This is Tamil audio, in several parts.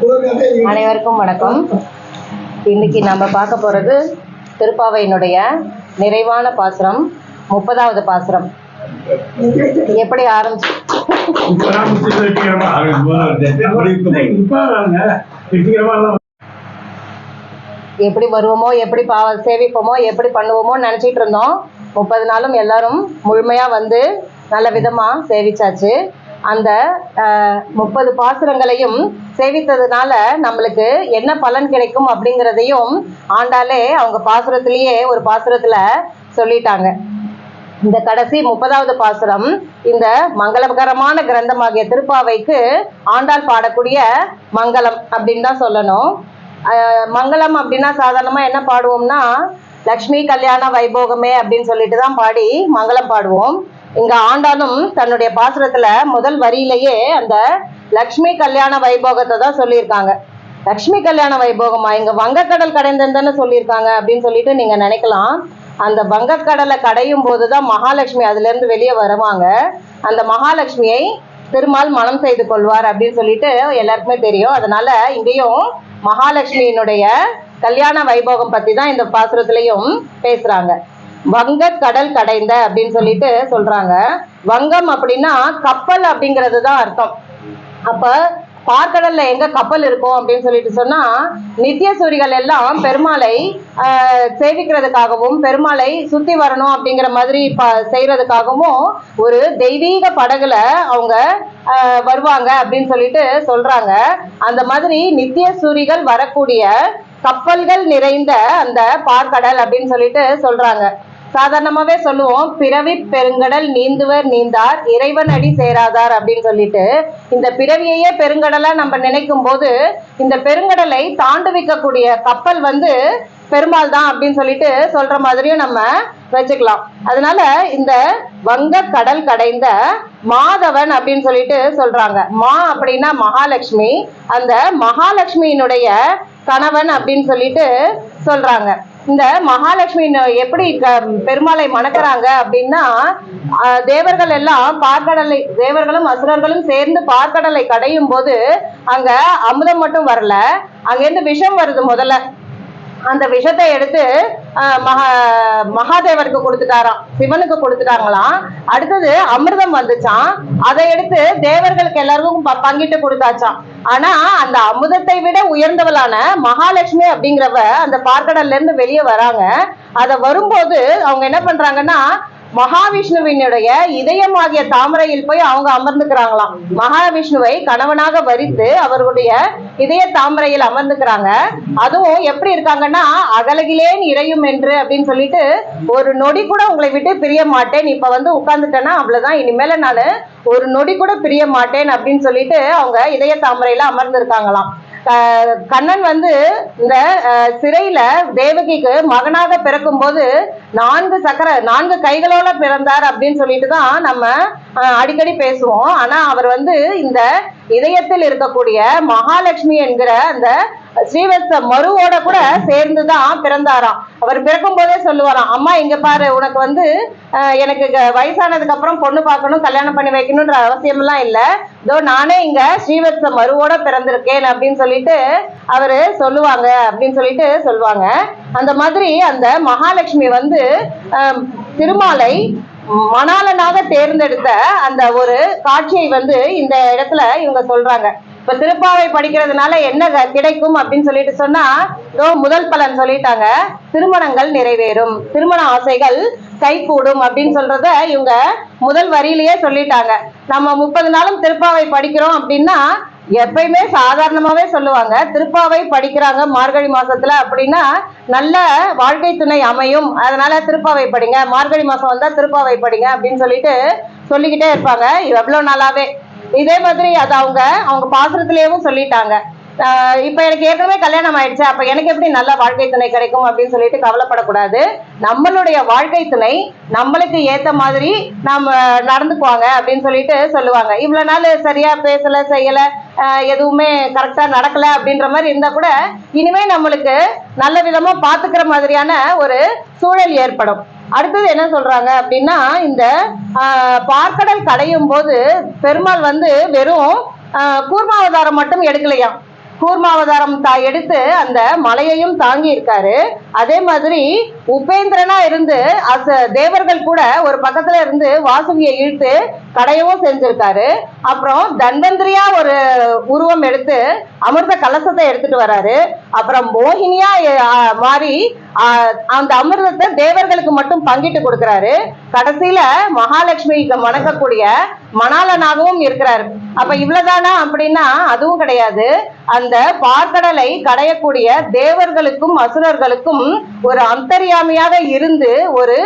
அனைவருக்கும் வணக்கம். இன்னைக்கு நம்ம பார்க்க போறது திருப்பாவையினுடைய நிறைவான பாசுரம் 30வது பாசுரம். எப்படி ஆரம்பிச்சு எப்படி வருவோமோ, எப்படி சேவிப்போமோ, எப்படி பண்ணுவோமோ நினைச்சிட்டு இருந்தோம். 30 நாளும் எல்லாரும் முழுமையா வந்து நல்ல விதமா சேவிச்சாச்சு. அந்த 30 பாசுரங்களையும் சேவித்ததுனால நம்மளுக்கு என்ன பலன் கிடைக்கும் அப்படிங்கிறதையும் ஆண்டாலே அவங்க பாசுரத்திலேயே ஒரு பாசுரத்துல சொல்லிட்டாங்க. இந்த கடைசி 30வது பாசுரம் இந்த மங்களகரமான கிரந்தமாகிய திருப்பாவைக்கு ஆண்டாள் பாடக்கூடிய மங்களம் அப்படின்னு தான் சொல்லணும். மங்களம் அப்படின்னா சாதாரணமா என்ன பாடுவோம்னா, லக்ஷ்மி கல்யாண வைபோகமே அப்படின்னு சொல்லிட்டு தான் பாடி மங்களம் பாடுவோம். இங்க ஆண்டாலும் தன்னுடைய பாசுரத்துல முதல் வரியிலேயே அந்த லக்ஷ்மி கல்யாண வைபோகத்தை தான் சொல்லியிருக்காங்க. லக்ஷ்மி கல்யாண வைபோகமா, இங்க வங்கக்கடல் கடைந்தன்னு சொல்லியிருக்காங்க அப்படின்னு சொல்லிட்டு நீங்க நினைக்கலாம். அந்த வங்கக்கடலை கடையும் போதுதான் மகாலட்சுமி அதுல இருந்து வெளியே வருவாங்க. அந்த மகாலட்சுமியை திருமால் மனம் செய்து கொள்வார் அப்படின்னு சொல்லிட்டு எல்லாருக்குமே தெரியும். அதனால இங்கேயும் மகாலட்சுமியினுடைய கல்யாண வைபோகம் பத்தி தான் இந்த பாசுரத்திலையும் பேசுறாங்க. வங்க கடல் கடைந்த அப்படின்னு சொல்லிட்டு சொல்றாங்க. வங்கம் அப்படின்னா கப்பல் அப்படிங்கிறது தான் அர்த்தம். அப்ப பார்க்கடல்ல எங்க கப்பல் இருக்கும் அப்படின்னு சொல்லிட்டு சொன்னா, நித்திய சூரிகள் எல்லாம் பெருமாளை சேவிக்கிறதுக்காகவும் பெருமாளை சுத்தி வரணும் அப்படிங்கிற மாதிரி செய்யறதுக்காகவும் ஒரு தெய்வீக படகுல அவங்க வருவாங்க அப்படின்னு சொல்லிட்டு சொல்றாங்க. அந்த மாதிரி நித்திய சூரிகள் வரக்கூடிய கப்பல்கள் நிறைந்த அந்த பார்க்கடல் அப்படின்னு சொல்லிட்டு சொல்றாங்க. சாதாரணமாவே சொல்லுவோம், பிறவி பெருங்கடல் நீந்துவர் நீந்தார் இறைவன் அடி சேராதார் அப்படின்னு சொல்லிட்டு. இந்த பிறவியையே பெருங்கடலா நம்ம நினைக்கும் போது இந்த பெருங்கடலை தாண்டுவிக்கக்கூடிய கப்பல் வந்து பெருமாள் தான் அப்படின்னு சொல்லிட்டு சொல்ற மாதிரியும் நம்ம வச்சுக்கலாம். அதனால இந்த வங்க கடல் கடைந்த மாதவன் அப்படின்னு சொல்லிட்டு சொல்றாங்க. மா அப்படின்னா மகாலட்சுமி, அந்த மகாலட்சுமியினுடைய கணவன் அப்படின்னு சொல்லிட்டு சொல்றாங்க. இந்த மகாலட்சுமி எப்படி பெருமாளை மணக்கிறாங்க அப்படின்னா, தேவர்கள் எல்லாம் பார்க்கடலை, தேவர்களும் அசுரர்களும் சேர்ந்து பார்க்கடலை கடையும் போது அங்க அமுதம் மட்டும் வரல, அங்கிருந்து விஷம் வருது. முதல்ல அந்த விஷத்தை எடுத்து மகாதேவருக்கு கொடுத்துட்டாராம், சிவனுக்கு கொடுத்துட்டாங்களாம். அடுத்தது அமிர்தம் வந்துச்சான், அதை எடுத்து தேவர்களுக்கு எல்லாருக்கும் பங்கிட்டு கொடுத்தாச்சான். ஆனா அந்த அமுதத்தை விட உயர்ந்தவளான மகாலட்சுமி அப்படிங்கிறவ அந்த பார்க்கடல்ல இருந்து வெளியே வராங்க. அதை வரும்போது அவங்க என்ன பண்றாங்கன்னா, மகாவிஷ்ணுவினுடைய இதயமாகிய தாமரையில் போய் அவங்க அமர்ந்துக்கிறாங்களாம். மகாவிஷ்ணுவை கணவனாக வரித்து அவர்களுடைய இதய தாமரையில் அமர்ந்துக்கிறாங்க. அதுவும் எப்படி இருக்காங்கன்னா, அகலகிலேன் இறையும் என்று அப்படின்னு சொல்லிட்டு, ஒரு நொடி கூட உங்களை விட்டு பிரிய மாட்டேன், இப்ப வந்து உட்கார்ந்துட்டேன்னா அவ்வளவுதான், இனிமேல நான் ஒரு நொடி கூட பிரிய மாட்டேன் அப்படின்னு சொல்லிட்டு அவங்க இதய தாமரையில அமர்ந்திருக்காங்களாம். கண்ணன் வந்து இந்த சிறையில தேவகிக்கு மகனாக பிறக்கும் போது 4 கைகளோட பிறந்தார் அப்படின்னு சொல்லிட்டு தான் நம்ம அடிக்கடி பேசுவோம். ஆனா அவர் வந்து இந்த இதயத்தில் இருக்கக்கூடிய மகாலட்சுமி என்கிற அந்த ஸ்ரீவத்ச மருவோட கூட சேர்ந்துதான் பிறந்தாராம். அவர் பிறக்கும் போதே சொல்லுவாராம், அம்மா இங்க பாரு, உனக்கு வந்து எனக்கு வயசானதுக்கு அப்புறம் பொண்ணு பார்க்கணும், கல்யாணம் பண்ணி வைக்கணும்ன்ற அவசியம் எல்லாம் இல்ல, இதோ நானே இங்க ஸ்ரீவத்ச மருவோட பிறந்திருக்கேன் அப்படின்னு சொல்லிட்டு அவரு சொல்லுவாங்க அப்படின்னு சொல்லிட்டு சொல்லுவாங்க. அந்த மாதிரி அந்த மகாலட்சுமி வந்து திருமாலை மணாளனாக தேர்ந்தெடுத்த அந்த ஒரு காட்சியை வந்து இந்த இடத்துல இவங்க சொல்றாங்க. இப்ப திருப்பாவை படிக்கிறதுனால என்ன கிடைக்கும் அப்படின்னு சொல்லிட்டு சொன்னா, முதல் பலன் சொல்லிட்டாங்க, திருமணங்கள் நிறைவேறும், திருமண ஆசைகள் கைகூடும் அப்படின்னு சொல்றத இவங்க முதல் வரியிலேயே சொல்லிட்டாங்க. நம்ம 30 நாளும் திருப்பாவை படிக்கிறோம் அப்படின்னா எப்பயுமே சாதாரணமாவே சொல்லுவாங்க, திருப்பாவை படிக்கிறாங்க மார்கழி மாசத்துல அப்படின்னா நல்ல வாழ்க்கை துணை அமையும், அதனால திருப்பாவை படிங்க, மார்கழி மாசம் வந்தா திருப்பாவை படிங்க அப்படின்னு சொல்லிட்டு சொல்லிக்கிட்டே இருப்பாங்க எவ்வளவு நாளாவே. இதே மாதிரி அது அவங்க பாசுரத்திலேயும் சொல்லிட்டாங்க. இப்ப எனக்கு ஏற்கனவே கல்யாணம் ஆயிடுச்சு, அப்ப எனக்கு எப்படி நல்ல வாழ்க்கை துணை கிடைக்கும் அப்படின்னு சொல்லிட்டு கவலைப்படக்கூடாது. நம்மளுடைய வாழ்க்கை துணை நம்மளுக்கு ஏத்த மாதிரி நம்ம நடந்துக்குவாங்க அப்படின்னு சொல்லிட்டு சொல்லுவாங்க. இவ்வளவு நாள் சரியா பேசல செய்யல, எதுவுமே கரெக்டா நடக்கல அப்படின்ற மாதிரி இருந்தா கூட இனிமே நம்மளுக்கு நல்ல விதமா பாத்துக்கிற மாதிரியான ஒரு சூழல் ஏற்படும். அடுத்தது என்ன சொல்றாங்க அப்படின்னா, இந்த பார்க்கடல் கடையும் போது பெருமாள் வந்து வெறும் கூர்மாவதாரம் மட்டும் எடுக்கலையாம். கூர்மாவதாரம் எடுத்து அந்த மலையையும் தாங்கி இருக்காரு. அதே மாதிரி உபேந்திரனா இருந்து தேவர்கள் கூட ஒரு பக்கத்துல இருந்து வாசுகியை இழுத்து கடையவும் செஞ்சிருக்காரு. அப்புறம் தன்வந்திரியா ஒரு உருவம் எடுத்து அமிர்த கலசத்தை எடுத்துட்டு வராரு. அப்புறம் மோகினியா மாறி அந்த அமிர்தத்தை தேவர்களுக்கு மட்டும் பங்கிட்டு கொடுக்கிறாரு. கடைசியில மகாலட்சுமிக்கு வணங்கக்கூடிய மணாளனாகவும் இருக்கிறாரு. அப்ப இவ்வளவுதானா அப்படின்னா அதுவும் கிடையாது. அந்த பார்க்கடலை கடையக்கூடிய தேவர்களுக்கும் அசுரர்களுக்கும் ஒரு அந்தர்யாமியாக இருந்து ஒரு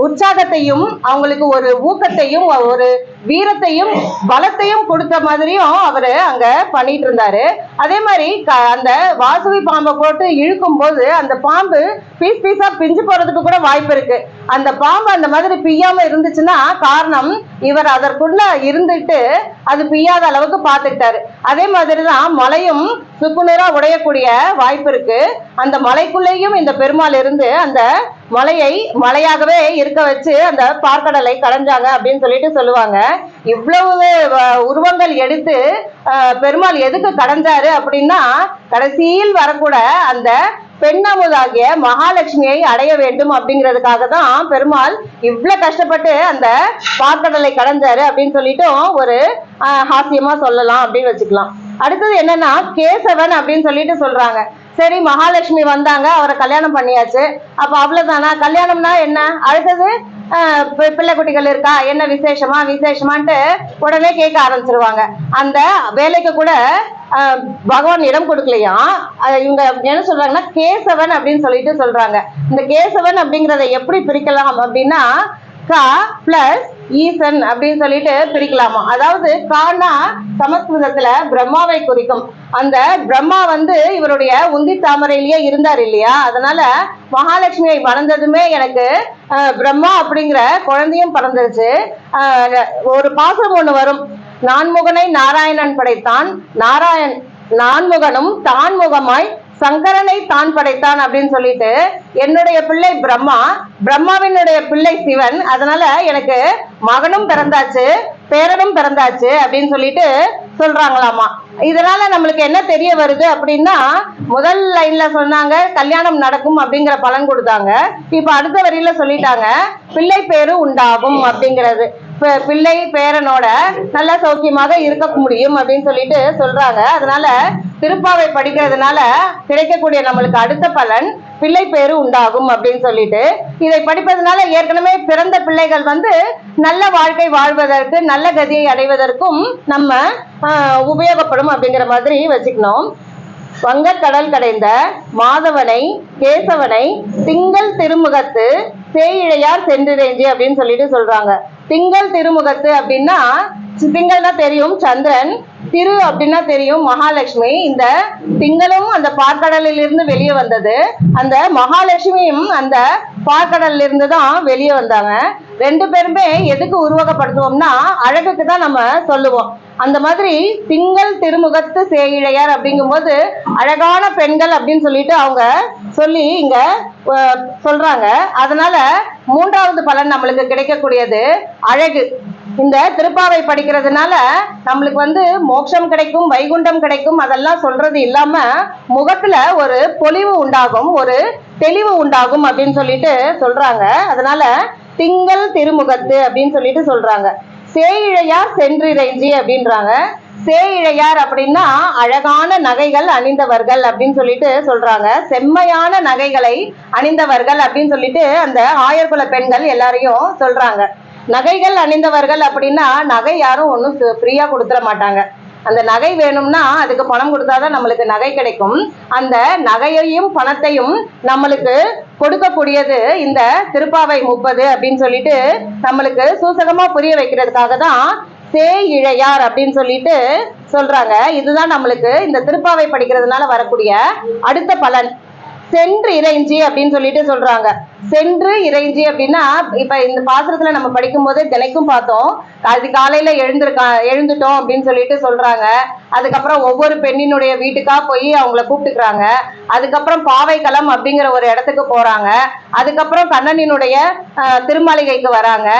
உற்சாகத்தையும் அவங்களுக்கு ஒரு ஊக்கத்தையும் ஒரு வீரத்தையும் பலத்தையும் கொடுத்த மாதிரியும் அவரு அங்க பண்ணிட்டு இருந்தாரு. அதே மாதிரி அந்த வாசுகி பாம்பை போட்டு இழுக்கும் போது அந்த பாம்பு பீஸ் பீஸா பிஞ்சு போறதுக்கு கூட வாய்ப்பு இருக்கு. அந்த பாம்பு அந்த மாதிரி பிய்யாம இருந்துச்சுன்னா காரணம் இவர் அதற்குள்ள இருந்துட்டு அது பிய்யாத அளவுக்கு பார்த்துக்கிட்டாரு. அதே மாதிரிதான் மலையும் சுக்குநூறா உடையக்கூடிய வாய்ப்பு இருக்கு. அந்த மலைக்குள்ளேயும் இந்த பெருமாள் இருந்து அந்த மலையை மலையாகவே இருக்க வச்சு அந்த பார்க்கடலை கடைஞ்சாங்க அப்படின்னு சொல்லிட்டு சொல்லுவாங்க. இவ்வளவு உருவங்கள் எடுத்து பெருமாள் எதுக்கு கடைஞ்சாரு அப்படின்னா கடைசியில் வரக்கூட அந்த பெண்ணமுதாகிய மகாலட்சுமியை அடைய வேண்டும் அப்படிங்கிறதுக்காக தான் பெருமாள் இவ்வளவு கஷ்டப்பட்டு அந்த பார்க்கடலை கடைஞ்சாரு அப்படின்னு சொல்லிட்டு ஒரு ஹாஸ்யமா சொல்லலாம் அப்படின்னு வச்சுக்கலாம். அடுத்தது என்னன்னா கேசவன் அப்படின்னு சொல்லிட்டு சொல்றாங்க. சரி, மகாலட்சுமி வந்தாங்க, அவரை கல்யாணம் பண்ணியாச்சு, அப்ப அவ்வளவுதானா? கல்யாணம்னா என்ன? அடுத்தது பிள்ளை குட்டிகள் இருக்கா, என்ன விசேஷமான்ட்டு உடனே கேட்க ஆரம்பிச்சிருவாங்க. அந்த வேலைக்கு கூட பகவான் இடம் கொடுக்கலையா. இவங்க என்ன சொல்றாங்கன்னா கேசவன் அப்படின்னு சொல்லிட்டு சொல்றாங்க. இந்த கேசவன் அப்படிங்கறத எப்படி பிரிக்கலாம் அப்படின்னா கா பிளஸ் ஈசன் அப்படின்னு சொல்லிட்டு பிரிக்கலாமா. அதாவது கானா சமஸ்கிருதத்துல பிரம்மாவை குறிக்கும். அந்த பிரம்மா இவருடைய உந்தி தாமரையிலேயே இருந்தார் இல்லையா, அதனால மகாலட்சுமியை மணந்ததுமே எனக்கு பிரம்மா அப்படிங்கிற குழந்தையும் பிறந்துருச்சு. ஒரு பாசம் ஒண்ணு வரும், நான்முகனை நாராயணன் படைத்தான், நான்முகனும் தான்முகமாய் சங்கரனை தான் படைத்தான் அப்படின்னு சொல்லிட்டு என்னுடைய பிள்ளை பிரம்மா, பிரம்மாவினுடைய பிள்ளை சிவன், அதனால எனக்கு மகனும் பிறந்தாச்சு பேரனும் பிறந்தாச்சு அப்படின்னு சொல்லிட்டு சொல்றாங்களாமா. இதனால நம்மளுக்கு என்ன தெரிய வருது அப்படின்னா முதல் லைன்ல சொன்னாங்க கல்யாணம் நடக்கும் அப்படிங்கிற பலன் கொடுத்தாங்க. இப்ப அடுத்த வரியில சொல்லிட்டாங்க பிள்ளை பேரு உண்டாகும் அப்படிங்கிறது. பிள்ளை பேரனோட நல்ல சௌக்கியமாக இருக்க முடியும் அப்படின்னு சொல்லிட்டு சொல்றாங்க. அதனால திருப்பாவை படிக்கிறதுனால கிடைக்கக்கூடிய நம்மளுக்கு அடுத்த பலன் பிள்ளை பேரு உண்டாகும் அப்படின்னு சொல்லிட்டு இதை படிப்பதனால ஏற்கனவே பிறந்த பிள்ளைகள் நல்ல வாழ்க்கை வாழ்வதற்கு நல்ல கதியை அடைவதற்கும் நம்ம உபயோகப்படும் அப்படிங்கிற மாதிரி வச்சுக்கணும். வங்கக்கடல் கடைந்த மாதவனை கேசவனை திங்கள் திருமுகத்து சேயிழையார் சென்றிரேஞ்சி அப்படின்னு சொல்லிட்டு சொல்றாங்க. திங்கள் திருமுகத்து அப்படின்னா திங்கள்னா தெரியும் சந்திரன், திரு அப்படின்னா தெரியும் மகாலட்சுமி. இந்த திங்களும் அந்த பார்க்கடலில் இருந்து வெளியே வந்தது, அந்த மகாலட்சுமியும் அந்த பார்க்கடல்ல இருந்து தான் வெளியே வந்தாங்க. ரெண்டு பேருமே எதுக்கு உருவகப்படுத்துவோம்னா அழகுக்கு தான் நம்ம சொல்லுவோம். அந்த மாதிரி திங்கள் திருமுகத்து சேயிழையார் அப்படிங்கும்போது அழகான பெண்கள் அப்படின்னு சொல்லிட்டு அவங்க சொல்லி இங்க சொல்றாங்க. அதனால மூன்றாவது பலன் நம்மளுக்கு கிடைக்கக்கூடியது அழகு. இந்த திருப்பாவை படிக்கிறதுனால நம்மளுக்கு மோட்சம் கிடைக்கும், வைகுண்டம் கிடைக்கும், அதெல்லாம் சொல்றது இல்லாம முகத்துல ஒரு பொலிவு உண்டாகும், ஒரு தெளிவு உண்டாகும் அப்படின்னு சொல்லிட்டு சொல்றாங்க. அதனால திங்கள் திருமுகத்து அப்படின்னு சொல்லிட்டு சொல்றாங்க. சேயிழையார் சென்றிரைஞ்சி அப்படின்றாங்க. சேயிழையார் அப்படின்னா அழகான நகைகள் அணிந்தவர்கள் அப்படின்னு சொல்லிட்டு சொல்றாங்க. செம்மையான நகைகளை அணிந்தவர்கள் அப்படின்னு சொல்லிட்டு அந்த ஆயர்குல பெண்கள் எல்லாரையும் சொல்றாங்க. நகைகள் அணிந்தவர்கள் அப்படின்னா நகை யாரும் ஒன்றும் ஃப்ரீயா கொடுத்துட மாட்டாங்க. அந்த நகை வேணும்னா அதுக்கு பணம் கொடுத்தாதான் நம்மளுக்கு நகை கிடைக்கும். அந்த நகையையும் பணத்தையும் நம்மளுக்கு கொடுக்கக்கூடியது இந்த திருப்பாவை 30 அப்படின்னு சொல்லிட்டு நம்மளுக்கு சூசகமா புரிய வைக்கிறதுக்காக தான் சேயிழையார் அப்படின்னு சொல்லிட்டு சொல்றாங்க. இதுதான் நம்மளுக்கு இந்த திருப்பாவை படிக்கிறதுனால வரக்கூடிய அடுத்த பலன். சென்று இறைஞ்சி அப்படின்னு சொல்லிட்டு சொல்றாங்க. சென்று இறைஞ்சி அப்படின்னா இப்ப இந்த பாசுரத்துல நம்ம படிக்கும் போதே தினைக்கும் பார்த்தோம். அது காலையில எழுந்துட்டோம் அப்படின்னு சொல்லிட்டு சொல்றாங்க. அதுக்கப்புறம் ஒவ்வொரு பெண்ணினுடைய வீட்டுக்கா போய் அவங்கள கூப்பிட்டுக்கிறாங்க. அதுக்கப்புறம் பாவைக்களம் அப்படிங்கிற ஒரு இடத்துக்கு போறாங்க. அதுக்கப்புறம் கண்ணனினுடைய திருமாளிகைக்கு வராங்க.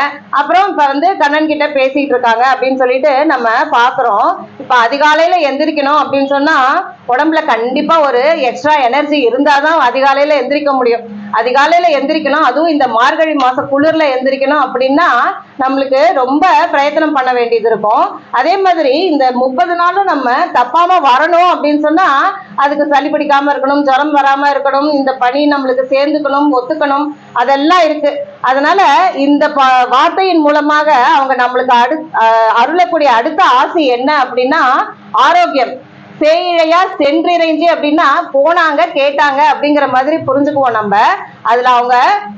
அப்புறம் இப்ப கண்ணன் கிட்ட பேசிட்டு இருக்காங்க அப்படின்னு சொல்லிட்டு நம்ம பாக்குறோம். இப்ப அதிகாலையில எந்திரிக்கணும் அப்படின்னு சொன்னா உடம்புல கண்டிப்பா ஒரு எக்ஸ்ட்ரா எனர்ஜி இருந்தாதான் அதிகாலையில எந்திரிக்க முடியும். அதிகாலையில எந்திரிக்கணும், அதுவும் இந்த மார்கழி மாச குளிர்ல எந்திரிக்கணும் அப்படின்னா நம்மளுக்கு ரொம்ப பிரயத்தனம் பண்ண வேண்டியது இருக்கும். அதே மாதிரி இந்த 30 நாளும் நம்ம தப்பாம வரணும் அப்படின்னு சொன்னா அதுக்கு சளி பிடிக்காம இருக்கணும், ஜுரம் வராம இருக்கணும், இந்த பனி நம்மளுக்கு சேர்ந்துக்கணும், ஒத்துக்கணும், அதெல்லாம் இருக்கு. அதனால இந்த வார்த்தையின் மூலமாக அவங்க நம்மளுக்கு அருளக்கூடிய அடுத்த ஆசை என்ன அப்படின்னா ஆரோக்கியம். சேயிழையார் சென்றிறைஞ்சி அப்படின்னா போனாங்க கேட்டாங்க அப்படிங்கிற மாதிரி புரிஞ்சுக்குவோம் நம்ம. அதுல அவங்க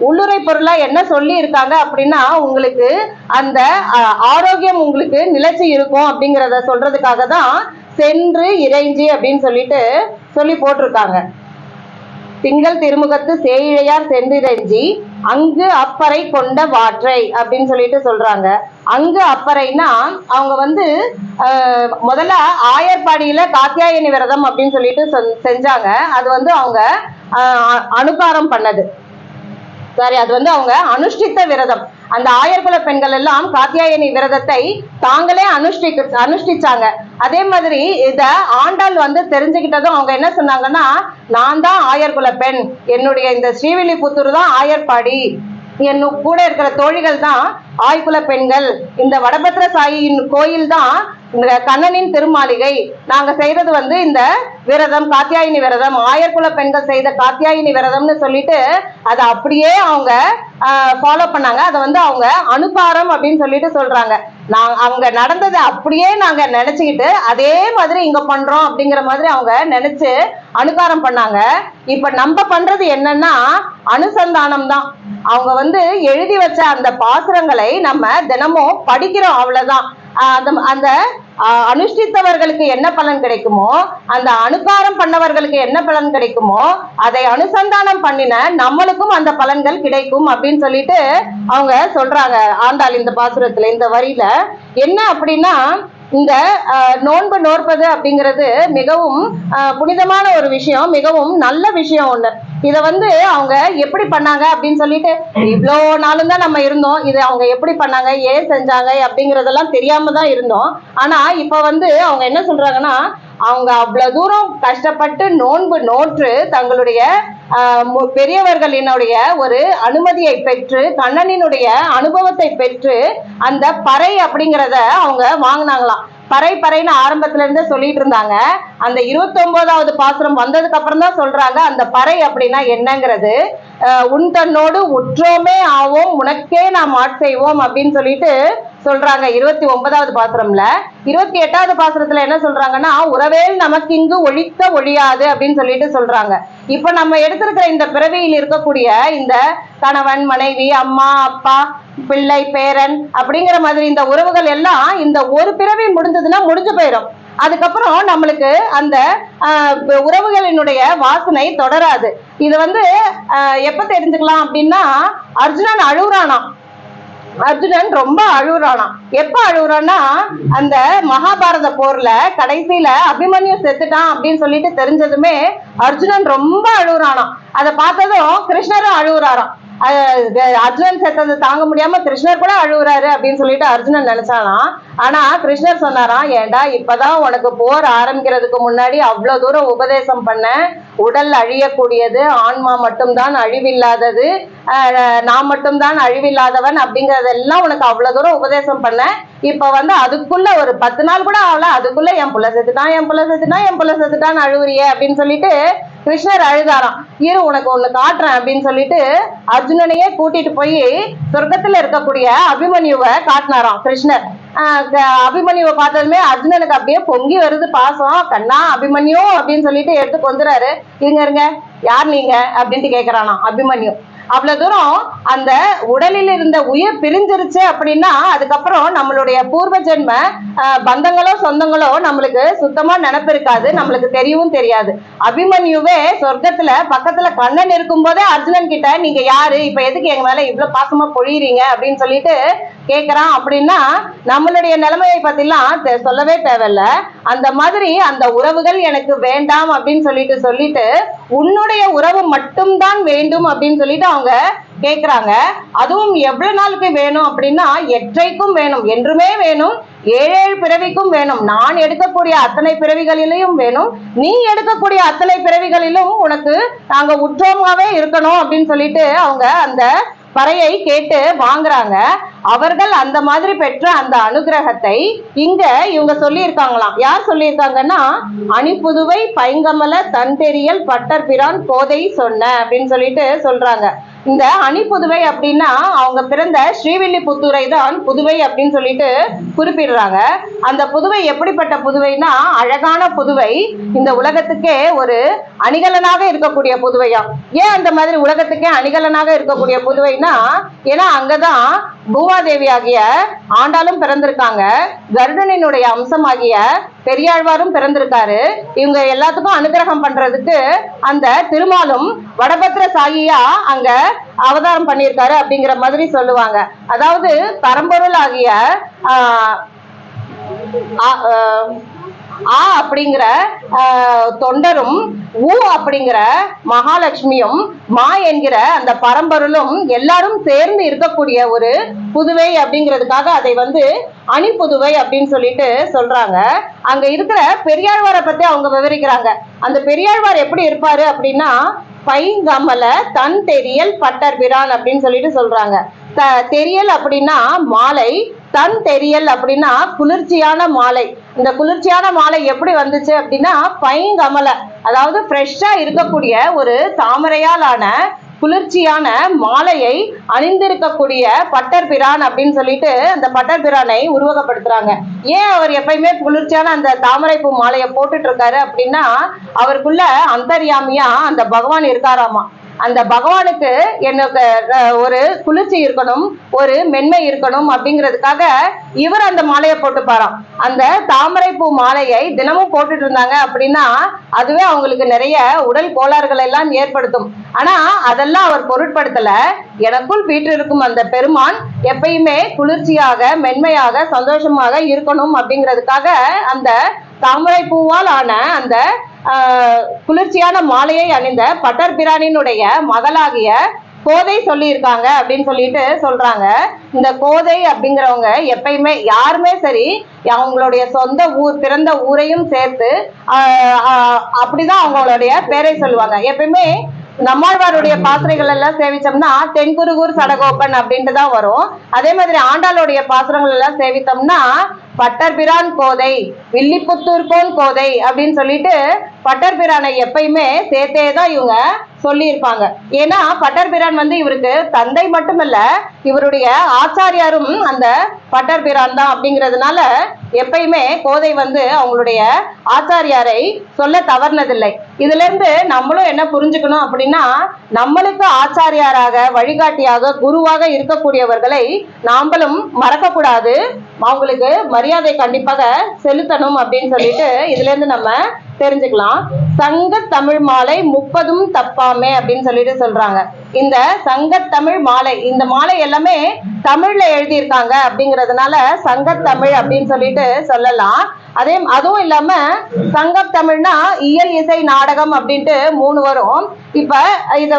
உள்ளுரை பொருளா என்ன சொல்லி இருக்காங்க அப்படின்னா உங்களுக்கு அந்த ஆரோக்கியம் உங்களுக்கு நிலைச்சு இருக்கும் அப்படிங்கிறத சொல்றதுக்காக தான் சென்று இறைஞ்சி அப்படின்னு சொல்லி போட்டிருக்காங்க. திங்கள் திருமுகத்து சேயிழையார் சென்றிறைஞ்சி அங்கு அப்பறை கொண்ட வாற்றை அப்படின்னு சொல்லிட்டு சொல்றாங்க. அங்கு அப்பறைனா அவங்க முதல்ல ஆயர்பாடியில காத்தியாயனி விரதம் அப்படின்னு சொல்லிட்டு செஞ்சாங்க. அது அவங்க அனுகாரம் பண்ணது, சாரி, அது அவங்க அனுஷ்டித்த விரதம். அந்த ஆயர்குல பெண்கள் எல்லாம் காத்தியாயனி விரதத்தை தாங்களே அனுஷ்டிச்சாங்க. அதே மாதிரி இத ஆண்டாள் தெரிஞ்சுக்கிட்டதும் அவங்க என்ன சொன்னாங்கன்னா, நான் தான் ஆயர்குல பெண், என்னுடைய இந்த ஸ்ரீவில்லிபுத்தூர் தான் ஆயர்பாடி, என் கூட இருக்கிற தோழிகள் தான் ஆய்குல பெண்கள், இந்த வடபத்திர சாயின் கோயில் தான் கண்ணனின் திருமாளிகை, நாங்க செய்யறது இந்த விரதம் காத்தியாயினி விரதம், ஆயர்குல பெண்கள் செய்த காத்தியாயினி விரதம்னு சொல்லிட்டு அதை அப்படியே அவங்க ஃபாலோ பண்ணாங்க. அதை அவங்க அனுகாரம் அப்படின்னு சொல்லிட்டு சொல்றாங்க. அங்க நடந்ததை அப்படியே நாங்க நினைச்சுக்கிட்டு அதே மாதிரி இங்க பண்றோம் அப்படிங்கிற மாதிரி அவங்க நினைச்சு அனுகாரம் பண்ணாங்க. இப்ப நம்ம பண்றது என்னன்னா அனுசந்தானம் தான். அவங்க எழுதி வச்ச அந்த பாசுரங்களை நம்ம தினமும் படிக்கிறோம், அவ்வளவுதான். அந்த அனுஷ்டித்தவர்களுக்கு என்ன பலன் கிடைக்குமோ, அந்த அனுகாரம் பண்ணவர்களுக்கு என்ன பலன் கிடைக்குமோ, அதை அனுசந்தானம் பண்ணின நம்மளுக்கும் அந்த பலன்கள் கிடைக்கும் அப்படின்னு சொல்லிட்டு அவங்க சொல்றாங்க. ஆண்டாள் இந்த பாசுரத்துல இந்த வரியில என்ன அப்படின்னா, இந்த நோன்பு நோற்பது அப்படிங்கிறது மிகவும் புனிதமான ஒரு விஷயம், மிகவும் நல்ல விஷயம் ஒண்ணு. இத அவங்க எப்படி பண்ணாங்க அப்படின்னு சொல்லிட்டு இவ்வளோ நாளும் தான் நம்ம இருந்தோம். இது அவங்க எப்படி பண்ணாங்க, ஏன் செஞ்சாங்க அப்படிங்கறதெல்லாம் தெரியாம தான் இருந்தோம். ஆனா இப்ப அவங்க என்ன சொல்றாங்கன்னா, அவங்க அவ்வளவு தூரம் கஷ்டப்பட்டு நோன்பு நோற்று தங்களுடைய பெரியவர்களினுடைய ஒரு அனுமதியை பெற்று கண்ணனினுடைய அனுபவத்தை பெற்று அந்த பறை அப்படிங்கிறத அவங்க வாங்கினாங்களாம். பறைன்னு ஆரம்பத்துல இருந்தே சொல்லிட்டு இருந்தாங்க. அந்த 29வது பாசுரம் வந்ததுக்கு அப்புறம் தான் சொல்றாங்க அந்த பறை அப்படின்னா என்னங்கிறது. உன் தன்னோடு உற்றோமே ஆவோம் உனக்கே நாம் ஆட்செய்வோம் அப்படின்னு சொல்லிட்டு சொல்றாங்க 29வது பாசுரம்ல. 28வது பாசுரத்துல என்ன சொல்றாங்கன்னா, உறவேல் நமக்கு இங்கு ஒழிக்க ஒழியாது அப்படின்னு சொல்லிட்டு சொல்றாங்க. இப்ப நம்ம எடுத்திருக்கிற இந்த பிறவியில் இருக்கக்கூடிய இந்த கணவன் மனைவி அம்மா அப்பா பிள்ளை பேரன் அப்படிங்கிற மாதிரி இந்த உறவுகள் எல்லாம் இந்த ஒரு பிறவி முடிஞ்சதுன்னா முடிஞ்சு போயிடும். அதுக்கப்புறம் நம்மளுக்கு அந்த உறவுகளினுடைய வாசனை தொடராது. இது எப்ப தெரிஞ்சுக்கலாம் அப்படின்னா, அர்ஜுனன் அழுகுறானாம். அர்ஜுனன் ரொம்ப அழுகுறானாம். எப்ப அழுகுறான்னா, அந்த மகாபாரத போர்ல கடைசியில அபிமன்யு செத்துட்டான் அப்படின்னு சொல்லிட்டு தெரிஞ்சதுமே அர்ஜுனன் ரொம்ப அழுகுறானாம். அதை பார்த்ததும் கிருஷ்ணரும் அழுகுறாராம். அர்ஜுனன் செத்தது தாங்க முடியாம கிருஷ்ணர் கூட அழுகுறாரு அப்படின்னு சொல்லிட்டு அர்ஜுனன் நினைச்சாலாம். ஆனா கிருஷ்ணர் சொன்னாராம், ஏண்டா இப்பதான் உனக்கு போர் ஆரம்பிக்கிறதுக்கு முன்னாடி அவ்வளவு தூரம் உபதேசம் பண்ண, உடல் அழியக்கூடியது, ஆன்மா மட்டும்தான் அழிவில்லாதது, நான் மட்டும்தான் அழிவில்லாதவன் அப்படிங்கறதெல்லாம் உனக்கு அவ்வளவு தூரம் உபதேசம் பண்ண. இப்ப அதுக்குள்ள ஒரு 10 நாள் கூட ஆகல, அதுக்குள்ள என் புள்ள செத்துட்டான் அழுவுறிய அப்படின்னு சொல்லிட்டு கிருஷ்ணர் அழுதாராம். இரு உனக்கு ஒண்ணு காட்டுறேன் அப்படின்னு சொல்லிட்டு அர்ஜுனனையே கூட்டிட்டு போய் சொர்க்கத்துல இருக்கக்கூடிய அபிமன்யுவை காட்டினாராம் கிருஷ்ணர். அபிமன்யுவை பார்த்ததுமே அர்ஜுனனுக்கு அப்படியே பொங்கி வருது பாசம். கண்ணா அபிமன்யு அப்படின்னு சொல்லிட்டு எடுத்து கொஞ்சறாரு. இருங்க யார் நீங்க அப்படின்ட்டு கேக்குறானா அபிமன்யு. அவ்வளவு தூரம் அந்த உடலில் இருந்த உயிர் பிரிஞ்சிருச்சு அப்படின்னா அதுக்கப்புறம் நம்மளுடைய பூர்வ ஜென்ம பந்தங்களோ சொந்தங்களோ நம்மளுக்கு சுத்தமா நினைப்பு இருக்காது, நம்மளுக்கு தெரியவும் தெரியாது. அபிமன்யுவே சொர்க்கத்துல பக்கத்துல கண்ணன் இருக்கும் போதே அர்ஜுனன் கிட்ட நீங்க யாரு, இப்ப எதுக்கு எங்க மேல இவ்வளவு பாசமா பொழியறீங்க அப்படின்னு சொல்லிட்டு கேக்குறான். அப்படின்னா நம்மளுடைய நிலைமையை பத்திலாம் சொல்லவே தேவையில்ல. அந்த மாதிரி அந்த உறவுகள் எனக்கு வேண்டாம் அப்படின்னு சொல்லிட்டு உன்னுடைய உறவு மட்டும்தான் வேண்டும் அப்படின்னு சொல்லிட்டு அவங்க கேக்குறாங்க. அதுவும் எவ்வளவு நாளுக்கு வேணும் அப்படின்னா எற்றைக்கும் வேணும், என்றுமே வேணும், 7 பிறவிக்கும் வேணும். நான் எடுக்கக்கூடிய அத்தனை பிறவிகளிலும் வேணும், நீ எடுக்கக்கூடிய அத்தனை பிறவிகளிலும் உனக்கு நாங்க உற்றோமாவே இருக்கணும் அப்படின்னு சொல்லிட்டு அவங்க அந்த பறையை கேட்டு வாங்குறாங்க. அவர்கள் அந்த மாதிரி பெற்ற அந்த அனுகிரகத்தை இங்க இவங்க சொல்லியிருக்காங்களாம். யார் சொல்லியிருக்காங்கன்னா, அணிப்புதுவை பைங்கமல தன்தெரியல் பட்டர் பிரான் கோதை சொன்ன அப்படின்னு சொல்லிட்டு சொல்றாங்க. இந்த அணிப்புதுவை அப்படின்னா அவங்க பிறந்த ஸ்ரீவில்லிபுத்தூரை தான் புதுவை அப்படின்னு சொல்லிட்டு குறிப்பிடுறாங்க. அந்த புதுவை எப்படிப்பட்ட புதுவைனா அழகான புதுவை, இந்த உலகத்துக்கே ஒரு அணிகலனாக இருக்கக்கூடிய புதுவையாம். ஏன் அந்த மாதிரி உலகத்துக்கே அணிகலனாக இருக்கக்கூடிய புதுவைனா, ஏன்னா அங்கதான் பூமாதேவி ஆகிய ஆண்டாளும் பிறந்திருக்காங்க, கருடனினுடைய அம்சமாகிய பெரியாழ்வாரும் பிறந்திருக்காரு. இவங்க எல்லாத்துக்கும் அனுகிரகம் பண்றதுக்கு அந்த திருமாலும் வடபத்திர சாகியா அங்க அவதாரம் பண்ணியிருக்காரு அப்படிங்கிற மாதிரி சொல்லுவாங்க. அதாவது பரம்பொருள் ஆகிய அப்படிங்கிற தொண்டரும் அப்படிங்கிற மகாலட்சுமியும் மா என்கிற அந்த பரம்பொருளும் எல்லாரும் சேர்ந்து இருக்கக்கூடிய ஒரு புதுவை அப்படிங்கிறதுக்காக அதை அணிப்புதுவை அப்படின்னு சொல்லிட்டு சொல்றாங்க. அங்க இருக்கிற பெரியாழ்வாரை பத்தி அவங்க விவரிக்கிறாங்க. அந்த பெரியாழ்வார் எப்படி இருப்பாரு அப்படின்னா, பைங்கமல தன் தெரியல் பட்டர் பிரான் அப்படின்னு சொல்லிட்டு சொல்றாங்க. தெரியல் அப்படின்னா மாலை, தன் தெரியல் அப்படின்னா குளிர்ச்சியான மாலை. இந்த குளிர்ச்சியான மாலை எப்படி வந்துச்சு அப்படின்னா பைங்கமல, அதாவது ஃப்ரெஷ்ஷா இருக்கக்கூடிய ஒரு தாமரையால் ஆன குளிர்ச்சியான மாலையை அணிந்திருக்கக்கூடிய பட்டர் பிரான் அப்படின்னு சொல்லிட்டு அந்த பட்டர் பிரானை உருவகப்படுத்துறாங்க. ஏன் அவர் எப்பயுமே குளிர்ச்சியான அந்த தாமரை பூ மாலையை போட்டுட்டு இருக்காரு அப்படின்னா, அவருக்குள்ள அந்தர்யாமியா அந்த பகவான் இருக்காராமா. அந்த பகவானுக்கு எனக்கு ஒரு குளிர்ச்சி இருக்கணும், ஒரு மென்மை இருக்கணும் அப்படிங்கிறதுக்காக இவர் அந்த மாலையை போட்டுப்பாராம். அந்த தாமரை பூ மாலையை தினமும் போட்டுட்டு இருந்தாங்க அப்படின்னா அதுவே அவங்களுக்கு நிறைய உடல் கோளாறுகளை எல்லாம் ஏற்படுத்தும். ஆனா அதெல்லாம் அவர் பொருட்படுத்தல. எனக்குள் வீற்றிருக்கும் அந்த பெருமான் எப்பயுமே குளிர்ச்சியாக, மென்மையாக, சந்தோஷமாக இருக்கணும் அப்படிங்கிறதுக்காக அந்த தாமரை பூவால் ஆன அந்த குளிர்ச்சியான மாலையை அணிந்த பட்டர் பிரானினுடைய மகளாகிய கோதை சொல்லியிருக்காங்க அப்படின்னு சொல்லிட்டு சொல்றாங்க. இந்த கோதை அப்படிங்கிறவங்க எப்பயுமே யாருமே சரி அவங்களுடைய சொந்த ஊர், பிறந்த ஊரையும் சேர்த்து அப்படிதான் அவங்களுடைய பேரை சொல்லுவாங்க. எப்பயுமே நம்மாழ்வாருடைய பாசுரைகள் எல்லாம் சேவிச்சோம்னா தென்குருகூர் சடகோப்பன் அப்படின்ட்டு தான் வரும். அதே மாதிரி ஆண்டாளுடைய பாசுரங்கள் எல்லாம் சேவித்தோம்னா பட்டர் பிரான் கோதை, வில்லிபுத்தூர் கோன் கோதை அப்படின்னு சொல்லிட்டு பட்டர் பிரானை எப்பயுமே சேர்த்தே தான் இவங்க சொல்லியிருப்பாங்க. ஏன்னா பட்டர் பிரான் இவருக்கு தந்தை மட்டுமல்ல, இவருடைய ஆச்சாரியாரும் அந்த பட்டர் பிரான் தான் அப்படிங்கிறதுனால எப்பயுமே கோதை அவங்களுடைய ஆச்சாரியாரை சொல்ல தவறுனதில்லை. இதுல இருந்து நம்மளும் என்ன புரிஞ்சுக்கணும் அப்படின்னா, நம்மளுக்கு ஆச்சாரியாராக, வழிகாட்டியாக, குருவாக இருக்கக்கூடியவர்களை நாமளும் மறக்க கூடாது, அவங்களுக்கு மரியாதை கண்டிப்பாக செலுத்தணும் அப்படின்னு சொல்லிட்டு இதுல இருந்து நம்ம தெரிஞ்சுக்கலாம். சங்க தமிழ் மாலை 30 தப்பாமே அப்படின்னு சொல்லிட்டு சொல்றாங்க. இந்த சங்க தமிழ் மாலை, இந்த மாலை எல்லாமே தமிழ்ல எழுதியிருக்காங்க அப்படிங்கிறதுனால சங்கத்தமிழ் அப்படின்னு சொல்லிட்டு சொல்லலாம். அதுவும் இல்லாம சங்கம் தமிழ்னா இயல், இசை, நாடகம் அப்படின்ட்டு 3 வரும். இப்ப இத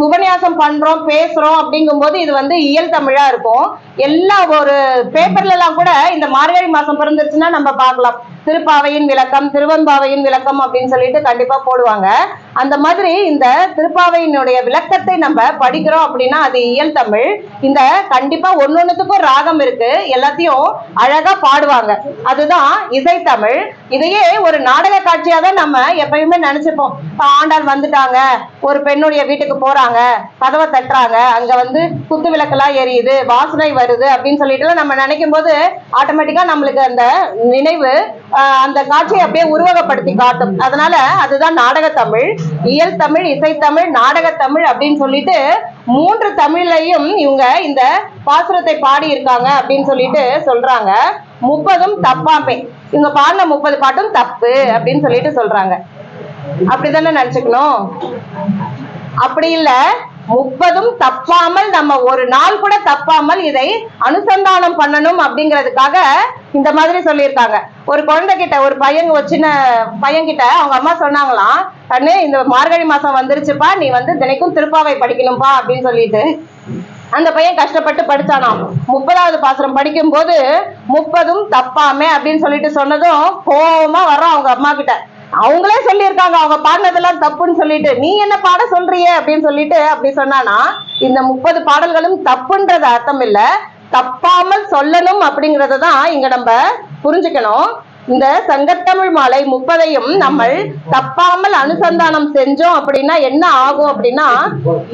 உபன்யாசம் பண்றோம், பேசுறோம் அப்படிங்கும் போது இது இயல் தமிழா இருக்கும். எல்லா ஒரு பேப்பர்ல எல்லாம் கூட இந்த மார்கழி மாசம் பிறந்துருச்சுன்னா நம்ம பார்க்கலாம், திருப்பாவையின் விளக்கம், திருவெம்பாவையின் விளக்கம் அப்படின்னு சொல்லிட்டு கண்டிப்பா போடுவாங்க. அந்த மாதிரி இந்த திருப்பாவையினுடைய விளக்கத்தை நம்ம படிக்கிறோம் அப்படின்னா அது இயல் தமிழ். இந்த கண்டிப்பா ஒன்னொன்னுத்துக்கும் ராகம் இருக்கு, எல்லாத்தையும் அழகா பாடுவாங்க, அதுதான் இசைத்தமிழ். இதையே ஒரு நாடக காட்சியா தான் நம்ம எப்பயுமே நினைச்சுப்போம். ஆண்டாள் வந்துட்டாங்க, ஒரு பெண்ணுடைய வீட்டுக்கு போறாங்க, கதவை தட்டுறாங்க, அங்க குத்து விளக்கெல்லாம் எரியுது, வாசனை வருது அப்படின்னு சொல்லிட்டு நம்ம நினைக்கும் போது ஆட்டோமேட்டிக்கா நம்மளுக்கு அந்த நினைவு அந்த காட்சியை அப்படியே உருவகப்படுத்தி காட்டும். அதனால அதுதான் நாடக தமிழ். இயல் தமிழ், இசைத்தமிழ், நாடக தமிழ் அப்படின்னு சொல்லிட்டு 3 தமிழ்லையும் இவங்க இந்த பாசுரத்தை பாடி இருக்காங்க அப்படின்னு சொல்லிட்டு சொல்றாங்க. 30ம் தப்பாமை. இவங்க பாடின 30 பாட்டும் தப்பு அப்படின்னு சொல்லிட்டு சொல்றாங்க. அப்படித்தானே நினைச்சுக்கணும்? அப்படி இல்ல, 30ம் தப்பாமல் நம்ம ஒரு நாள் கூட தப்பாமல் இதை அனுசந்தானம் பண்ணணும் அப்படிங்கிறதுக்காக இந்த மாதிரி சொல்லியிருக்காங்க. ஒரு குழந்தை கிட்ட, ஒரு சின்ன பையன் கிட்ட அவங்க அம்மா சொன்னாங்களாம், கண்ணு இந்த மார்கழி மாசம் வந்துருச்சுப்பா, நீ தினைக்கும் திருப்பாவை படிக்கணும்பா அப்படின்னு சொல்லிட்டு அந்த பையன் கஷ்டப்பட்டு படிச்சானாம். 30வது பாசுரம் படிக்கும் போது 30ம் தப்பாமே அப்படின்னு சொல்லிட்டு சொன்னதும் கோபமா வர்றோம் அவங்க அம்மா கிட்ட. அவங்களே சொல்லியிருக்காங்க அவங்க பாடினதெல்லாம் தப்புன்னு சொல்லிட்டு, நீ என்ன பாட சொல்றிய அப்படின்னு சொல்லிட்டு அப்படி சொன்னானா. இந்த 30 பாடல்களும் தப்புன்றது அர்த்தம் இல்ல, தப்பாமல் சொல்லணும் அப்படிங்கறதான் இங்க நம்ம புரிஞ்சுக்கணும். இந்த சங்கத்தமிழ் மாலை 30ஐயும் நம்ம தப்பாமல் அனுசந்தானம் செஞ்சோம் அப்படின்னா என்ன ஆகும் அப்படின்னா,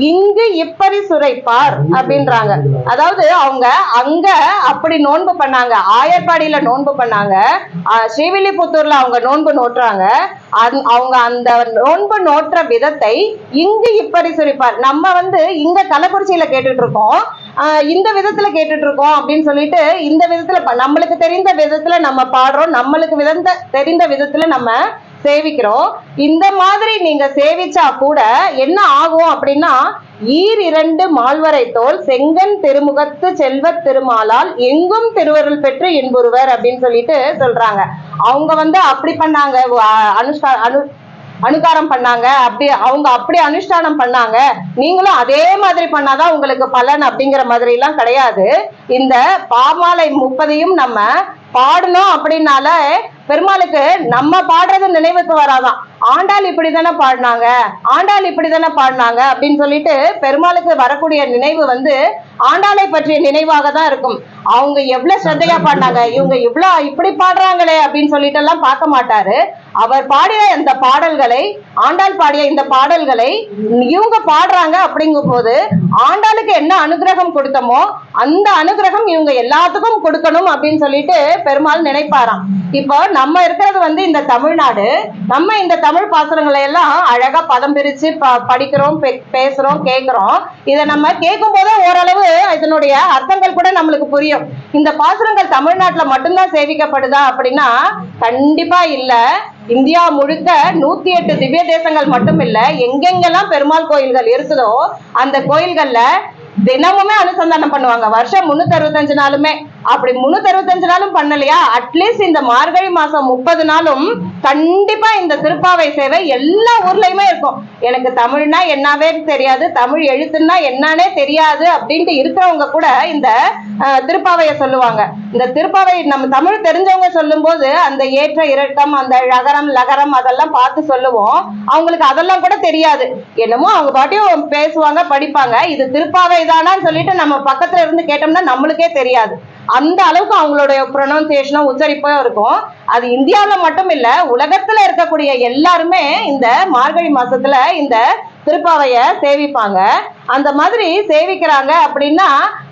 இங்கு இப்படி சுரைப்பார் அப்படின்றாங்க. அதாவது அவங்க அங்க அப்படி நோன்பு பண்ணாங்க, ஆயர்பாடியில நோன்பு பண்ணாங்க, ஸ்ரீவில்லிபுத்தூர்ல அவங்க நோன்பு நோட்டுறாங்க. அவங்க அந்த நோன்பு நோற்ற விதத்தை இங்கு இப்படி சுரைப்பார். நம்ம இங்க கள்ளக்குறிச்சியில கேட்டுட்டு இருக்கோம், இந்த விதத்துல கேட்டுட்டு இருக்கோம் அப்படின்னு சொல்லிட்டு இந்த விதத்துல நம்மளுக்கு தெரிந்த விதத்துல நம்ம பாடுறோம், நம்மளுக்கு தெரிந்த விதத்துல நம்ம சேவிக்கிறோம். இந்த மாதிரி நீங்க சேவிச்சா கூட என்ன ஆகும் அப்படின்னா, ஈர்2 மால்வரை தோல் செங்கன் திருமுகத்து செல்வ திருமாலால் எங்கும் திருவருள் பெற்று இன்புறுவர் அப்படின்னு சொல்லிட்டு சொல்றாங்க. அவங்க அப்படி பண்ணாங்க, அனுகாரம் பண்ணாங்க, அவங்க அப்படி அனுஷ்டானம் பண்ணாங்க, நீங்களும் அதே மாதிரி பண்ணாதான் உங்களுக்கு பலன் அப்படிங்கிற மாதிரி எல்லாம் கிடையாது. இந்த பாமாலை 30ஐயும் நம்ம பாடணும் அப்படின்னால பெருமாளுக்கு நம்ம பாடுறது நினைவுக்கு வராதான். ஆண்டாள் இப்படிதானே பாடினாங்க, ஆண்டாள் இப்படிதானே பாடினாங்க அப்படின்னு சொல்லிட்டு பெருமாளுக்கு வரக்கூடிய நினைவு ஆண்டாளை பற்றிய நினைவாக தான் இருக்கும். அவங்க எவ்வளவு ஸ்ரத்தையா பாடினாங்க, இவங்க இப்படி பாடுறாங்களே அப்படின்னு சொல்லிட்டு எல்லாம் பார்க்க மாட்டாரு. அவர் பாடிய இந்த பாடல்களை, ஆண்டாள் பாடிய இந்த பாடல்களை இவங்க பாடுறாங்க அப்படிங்கும் போது ஆண்டாளுக்கு என்ன அனுகிரகம் கொடுத்தமோ அந்த அனுகிரகம் இவங்க எல்லாத்துக்கும் கொடுக்கணும் அப்படின்னு சொல்லிட்டு பெருமாள் நினைப்பாராம். இப்போ நம்ம இருக்கிறது இந்த தமிழ்நாடு. நம்ம இந்த தமிழ் பாசுரங்களை எல்லாம் அழகா பதம் பிரிச்சு படிக்கிறோம், பேசுறோம், கேட்கிறோம். இதை நம்ம கேட்கும் போதே ஓரளவு இதனுடைய அர்த்தங்கள் கூட நம்மளுக்கு புரியும். இந்த பாசுரங்கள் தமிழ்நாட்டுல மட்டும்தான் சேவிக்கப்படுதா அப்படின்னா கண்டிப்பா இல்ல. இந்தியா முழுக்க 108 திவ்ய தேசங்கள் மட்டும் இல்ல, எங்கெங்கெல்லாம் பெருமாள் கோயில்கள் இருக்குதோ அந்த கோயில்கள்ல தினமுமே அனுசந்தானம் பண்ணுவாங்க. வருஷம் 365 நாளுமே. அப்படி 365 நாளும் பண்ணலையா, அட்லீஸ்ட் இந்த மார்கழி மாசம் 30 நாளும் கண்டிப்பா இந்த திருப்பாவை சேவை எல்லா ஊர்லயுமே இருக்கும். எனக்கு தமிழ்னா என்னவே தெரியாது, தமிழ் எழுத்துன்னா என்னன்னே தெரியாது அப்படின்ட்டு இருக்கிறவங்க கூட இந்த திருப்பாவைய சொல்லுவாங்க. இந்த திருப்பாவை நம்ம தமிழ் தெரிஞ்சவங்க சொல்லும் போது அந்த ஏற்ற இறக்கம், அந்த ழகரம் லகரம் அதெல்லாம் பார்த்து சொல்லுவோம். அவங்களுக்கு அதெல்லாம் கூட தெரியாது, என்னமோ அவங்க பாட்டியும் பேசுவாங்க, படிப்பாங்க. இது திருப்பாவை தானான்னு சொல்லிட்டு நம்ம பக்கத்துல இருந்து கேட்டோம்னா நம்மளுக்கே தெரியாது. அந்த அளவுக்கு அவங்களுடைய ப்ரொனவுன்சியேஷனும் உச்சரிப்பும் இருக்கும். அது இந்தியாவில மட்டும் இல்ல, உலகத்துல இருக்கக்கூடிய எல்லாருமே இந்த மார்கழி மாசத்துல இந்த திருப்பாவைய சேவிப்பாங்க. அந்த மாதிரி சேவிக்கிறாங்க அப்படின்னா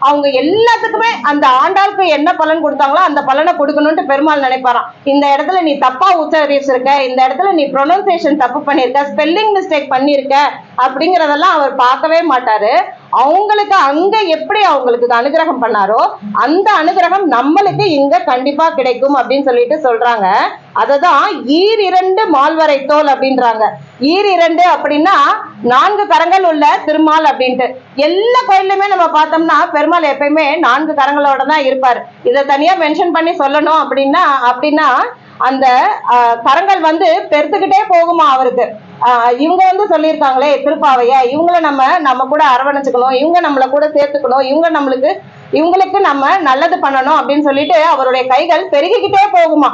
அவங்க எல்லாத்துக்குமே அந்த ஆண்டாளுக்கு என்ன பலன் கொடுத்தாங்களோ அந்த பலனை கொடுக்கணும்னு பெருமாள் நினைப்பாராம். இந்த இடத்துல நீ தப்பா உச்சரிச்சிருக்க, இந்த இடத்துல நீ ப்ரொனவுன்சியேஷன் தப்பு பண்ணிருக்க, ஸ்பெல்லிங் மிஸ்டேக் பண்ணிருக்க அப்படிங்கறதெல்லாம் அவர் பார்க்கவே மாட்டாரு. அவங்களுக்கு அங்க எப்படி அவங்களுக்கு அனுகிரகம் பண்ணாரோ அந்த அனுகிரகம் நம்மளுக்கு இங்க கண்டிப்பா கிடைக்கும் அப்படின்னு சொல்லிட்டு சொல்றாங்க. அததான் ஈர்2 மால்வரை தோல் அப்படின்றாங்க. ஈர்2 அப்படின்னா 4 கரங்கள் உள்ள திருமால் அப்படின்ட்டு. எல்லா கோயிலுமே நம்ம பார்த்தோம்னா பெருமாள் எப்பயுமே 4 கரங்களோட தான் இருப்பாரு. இதை தனியா மென்ஷன் பண்ணி சொல்லணும் அப்படின்னா அந்த கரங்கள் பெருத்துக்கிட்டே போகுமா அவருக்கு. இவங்க சொல்லியிருக்காங்களே திருப்பாவைய, இவங்கள நம்ம கூட அரவணைச்சுக்கணும், இவங்க நம்மள கூட சேர்த்துக்கணும், இவங்களுக்கு நம்ம நல்லது பண்ணணும் அப்படின்னு சொல்லிட்டு அவருடைய கைகள் பெருகிக்கிட்டே போகுமா.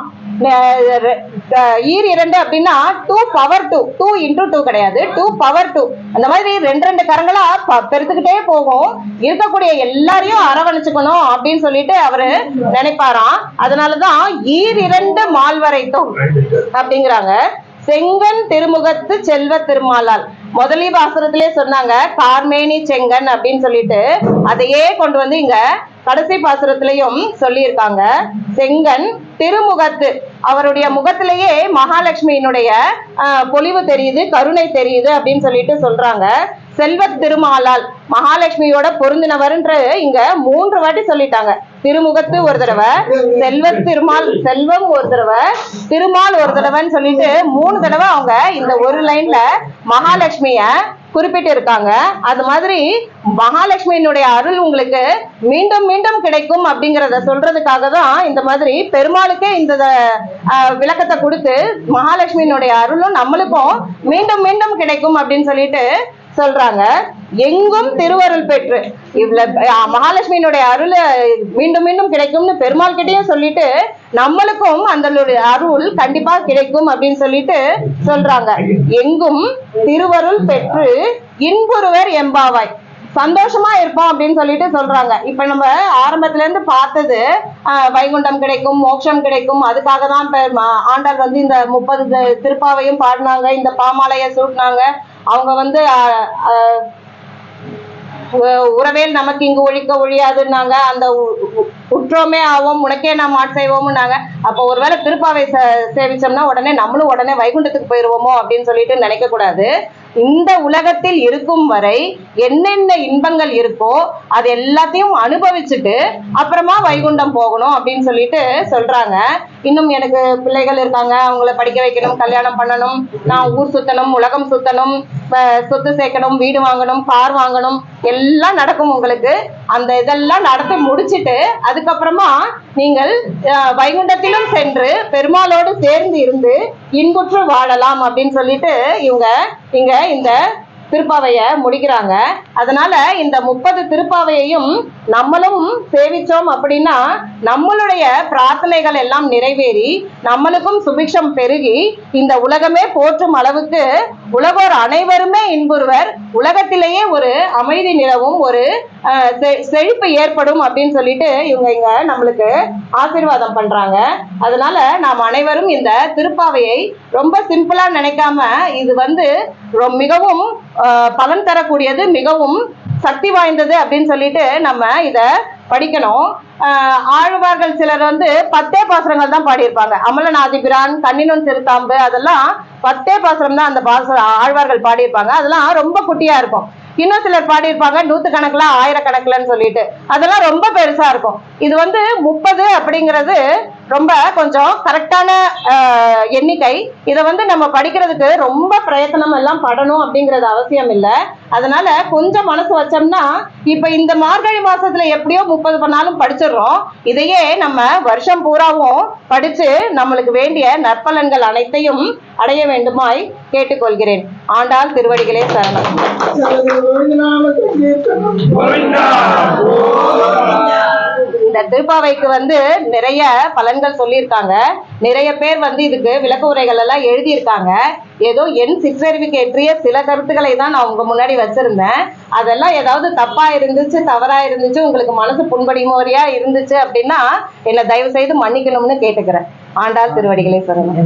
ஈர்2 அப்படின்னா 2 பவர் 2, 2 into 2 கிடையாது, 2 பவர் 2. அந்த மாதிரி 2 கரங்களா பெருத்துக்கிட்டே போகும். இருக்கக்கூடிய எல்லாரையும் அரவணைச்சுக்கணும் அப்படின்னு சொல்லிட்டு அவரு நினைப்பாராம். அதனாலதான் ஈர்2 மால்வரை தோல் அப்படிங்கிறாங்க. செங்கன் திருமுகத்து செல்வ திருமாலால் முதலி பாசுரத்திலே சொன்னாங்க கார்மேனி செங்கன் அப்படின்னு சொல்லிட்டு, அதையே கொண்டு இங்க கடைசி பாசுரத்திலையும் சொல்லியிருக்காங்க. செங்கன் திருமுகத்து, அவருடைய முகத்திலேயே மகாலட்சுமியினுடைய பொலிவு தெரியுது, கருணை தெரியுது அப்படின்னு சொல்லிட்டு சொல்றாங்க. செல்வ திருமாலால், மகாலட்சுமியோட பொருந்தினவர்ன்ற இங்க 3 வாட்டி சொல்லிட்டாங்க. திருமுகத்து ஒரு தடவை, செல்வம் ஒரு தடவை, திருமால் ஒரு தடவைன்னு சொல்லிட்டு 3 தடவை அவங்க இந்த ஒரு லைன்ல மகாலட்சுமிய குறிப்பிட்டு இருக்காங்க. அது மாதிரி மகாலட்சுமியினுடைய அருள் உங்களுக்கு மீண்டும் மீண்டும் கிடைக்கும் அப்படிங்கறத சொல்றதுக்காக தான் இந்த மாதிரி பெருமாளுக்கே இந்த விளக்கத்தை கொடுத்து மகாலட்சுமியினுடைய அருளும் நம்மளுக்கும் மீண்டும் மீண்டும் கிடைக்கும் அப்படின்னு சொல்லிட்டு சொல்றாங்க. எங்கும் திருவருள் பெற்று, இவ்வளவு மகாலட்சுமியினுடைய அருள் மீண்டும் மீண்டும் கிடைக்கும்னு பெருமாள் கிட்டையும் சொல்லிட்டு நம்மளுக்கும் அந்த அருள் கண்டிப்பா கிடைக்கும் அப்படின்னு சொல்லிட்டு சொல்றாங்க. எங்கும் திருவருள் பெற்று இன்புறுவர் எம்பாவாய், சந்தோஷமா இருப்போம் அப்படின்னு சொல்லிட்டு சொல்றாங்க. இப்ப நம்ம ஆரம்பத்துல இருந்து பார்த்தது வைகுண்டம் கிடைக்கும், மோட்சம் கிடைக்கும், அதுக்காக தான் ஆண்டாள் வந்து இந்த 30 திருப்பாவையும் பாடினாங்க, இந்த பாமாலைய சூட்டினாங்க. அவங்க உறவேல் நமக்கு இங்கு ஒழிக்க ஒழியாதுன்னாங்க, அந்த உற்றோமே ஆவோம் உனக்கே நாம் ஆட்செய்வோம்னாங்க. அப்போ ஒருவேளை திருப்பாவை சேவிச்சோம்னா உடனே வைகுண்டத்துக்கு போயிருவோமோ அப்படின்னு சொல்லிட்டு நினைக்க கூடாது. இந்த உலகத்தில் இருக்கும் வரை என்னென்ன இன்பங்கள் இருக்கோ அது எல்லாத்தையும் அனுபவிச்சுட்டு அப்புறமா வைகுண்டம் போகணும் அப்படின்னு சொல்லிட்டு சொல்றாங்க. இன்னும் எனக்கு பிள்ளைகள் இருக்காங்க, அவங்கள படிக்க வைக்கணும், கல்யாணம் பண்ணணும், நான் ஊர் சுத்தணும், உலகம் சுத்தணும், சொத்து சேர்க்கணும், வீடு வாங்கணும், கார் வாங்கணும், எல்லாம் நடக்கும் உங்களுக்கு. அந்த இதெல்லாம் நடத்தி முடிச்சுட்டு அதுக்கப்புறமா நீங்கள் வைகுண்டத்திலும் சென்று பெருமாளோடு சேர்ந்து இருந்து இன்புற்று வாழலாம் அப்படின்னு சொல்லிட்டு இவங்க இங்க இந்த திருப்பாவைய முடிக்கிறாங்க. அதனால இந்த 30 திருப்பாவையையும் நம்மளும் சேவிச்சோம் அப்படின்னா நம்மளுடைய பிரார்த்தனைகள் எல்லாம் நிறைவேறி நம்மளுக்கும் சுபிக்ஷம் பெருகி இந்த உலகமே போற்றும் அளவுக்கு உலகோர் அனைவருமே இன்புறுவர், உலகத்திலேயே ஒரு அமைதி நிலவும், ஒரு செழிப்பு ஏற்படும் அப்படின்னு சொல்லிட்டு இவங்க இங்க நம்மளுக்கு ஆசீர்வாதம் பண்றாங்க. அதனால நாம் அனைவரும் இந்த திருப்பாவையை ரொம்ப சிம்பிளா நினைக்காம இது மிகவும் பலன் தரக்கூடியது, மிகவும் சக்தி வாய்ந்தது அப்படின்னு சொல்லிட்டு நம்ம இத படிக்கணும். ஆழ்வார்கள் சிலர் 10 பாசுரங்கள் தான் பாடியிருப்பாங்க. அமலநாதிபிரான், கண்ணினும் சிறுதாம்பு, அதெல்லாம் 10 பாசுரம் தான் அந்த ஆழ்வார்கள் பாடியிருப்பாங்க. அதெல்லாம் ரொம்ப குட்டியா இருக்கும். இன்னும் சிலர் பாடியிருப்பாங்க 100 கணக்குல 1000 கணக்குலன்னு சொல்லிட்டு, அதெல்லாம் ரொம்ப பெருசா இருக்கும். இது 30 அப்படிங்கிறது ரொம்ப கொஞ்சம் கரெக்டான எண்ணிக்கை. இதை நம்ம படிக்கிறதுக்கு ரொம்ப பிரயத்தனம் எல்லாம் படணும் அப்படிங்கிறது அவசியம் இல்லை. அதனால கொஞ்சம் மனசு வச்சோம்னா இப்ப இந்த மார்கழி மாசத்துல எப்படியோ 30 பண்ணாலும் படிச்சிடுறோம். இதையே நம்ம வருஷம் பூராவும் படிச்சு நம்மளுக்கு வேண்டிய நற்பலன்கள் அனைத்தையும் அடைய வேண்டுமாய் கேட்டுக்கொள்கிறேன். ஆண்டாள் திருவடிகளே சரணம். இந்த திருப்பாவைக்கு நிறைய பலன்கள் சொல்லியிருக்காங்க. நிறைய பேர் இதுக்கு விளக்க உரைகள் எல்லாம் எழுதியிருக்காங்க. ஏதோ என் சிற்றறிவுக்கு ஏற்றிய சில கருத்துக்களை தான் நான் உங்க முன்னாடி வச்சிருந்தேன். அதெல்லாம் ஏதாவது தப்பா இருந்துச்சு, தவறா இருந்துச்சு, உங்களுக்கு மனசு புண்படிமோரியா இருந்துச்சு அப்படின்னா என்னை தயவு செய்து மன்னிக்கணும்னு கேட்டுக்கிறேன். ஆண்டாள் திருவடிகளே சரணம்.